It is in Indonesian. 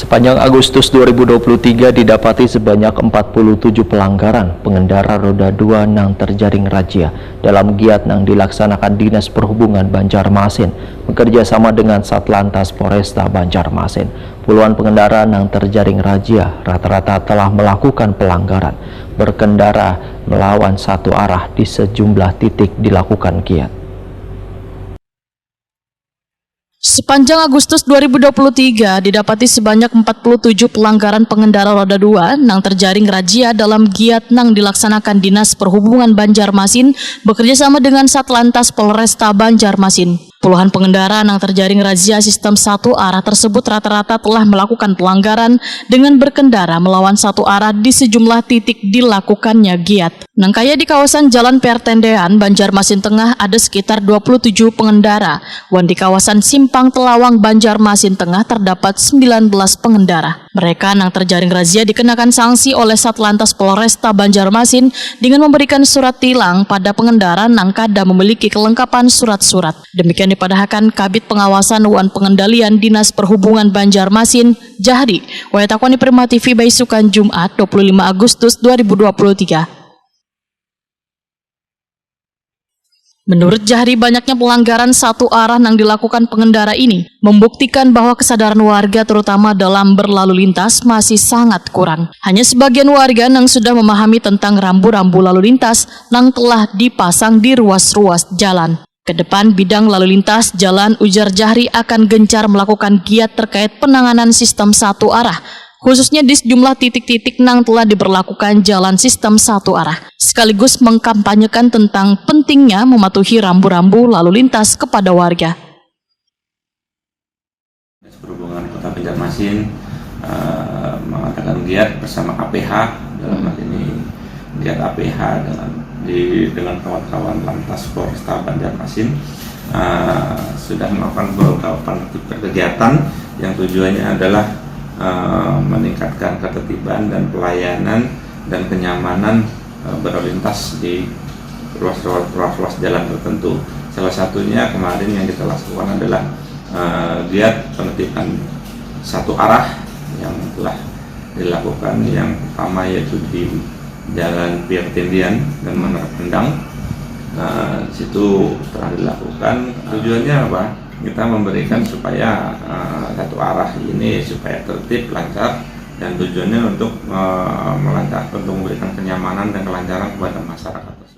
Sepanjang Agustus 2023 didapati sebanyak 47 pelanggaran pengendara roda 2 nang terjaring razia dalam giat nang dilaksanakan Dinas Perhubungan Banjarmasin bekerja sama dengan Satlantas Polresta Banjarmasin. Puluhan pengendara nang terjaring razia rata-rata telah melakukan pelanggaran berkendara melawan satu arah di sejumlah titik dilakukan giat. Sepanjang Agustus 2023 didapati sebanyak 47 pelanggaran pengendara roda 2 nang terjaring razia dalam giat nang dilaksanakan Dinas Perhubungan Banjarmasin bekerja sama dengan Satlantas Polresta Banjarmasin. Puluhan pengendara nang terjaring razia sistem satu arah tersebut rata-rata telah melakukan pelanggaran dengan berkendara melawan satu arah di sejumlah titik dilakukannya giat. Nangkaya di kawasan Jalan Pertendean, Banjarmasin Tengah ada sekitar 27 pengendara, dan di kawasan Simpang Telawang, Banjarmasin Tengah terdapat 19 pengendara. Mereka nang terjaring razia dikenakan sanksi oleh Satlantas Polresta Banjarmasin dengan memberikan surat tilang pada pengendara nang kada memiliki kelengkapan surat-surat. Demikian dipadahkan Kabid Pengawasan wan Pengendalian Dinas Perhubungan Banjarmasin, Jahri, Wayatakoni Prima TV Baisukan Jumat 25 Agustus 2023. Menurut Jahri, banyaknya pelanggaran satu arah yang dilakukan pengendara ini membuktikan bahwa kesadaran warga terutama dalam berlalu lintas masih sangat kurang. Hanya sebagian warga yang sudah memahami tentang rambu-rambu lalu lintas yang telah dipasang di ruas-ruas jalan. Kedepan bidang lalu lintas jalan, ujar Jahri, akan gencar melakukan giat terkait penanganan sistem satu arah, khususnya di sejumlah titik-titik yang telah diberlakukan jalan sistem satu arah, sekaligus mengkampanyekan tentang pentingnya mematuhi rambu-rambu lalu lintas kepada warga. Dinas Perhubungan Kota Banjarmasin mengadakan giat bersama KPH, dalam hal ini giat APH dengan kawan-kawan Lantas Polresta Banjarmasin sudah melakukan beberapa kegiatan yang tujuannya adalah meningkatkan ketertiban dan pelayanan dan kenyamanan berlalu lintas di ruas jalan tertentu. Salah satunya kemarin yang kita lakukan adalah giat penertiban satu arah yang telah dilakukan. Yang pertama yaitu di Jalan Pertendean dan Menara Kendang. Di situ telah dilakukan. Tujuannya apa? Kita memberikan supaya satu arah ini supaya tertib, lancar, dan tujuannya untuk memberikan kenyamanan dan kelancaran kepada masyarakat.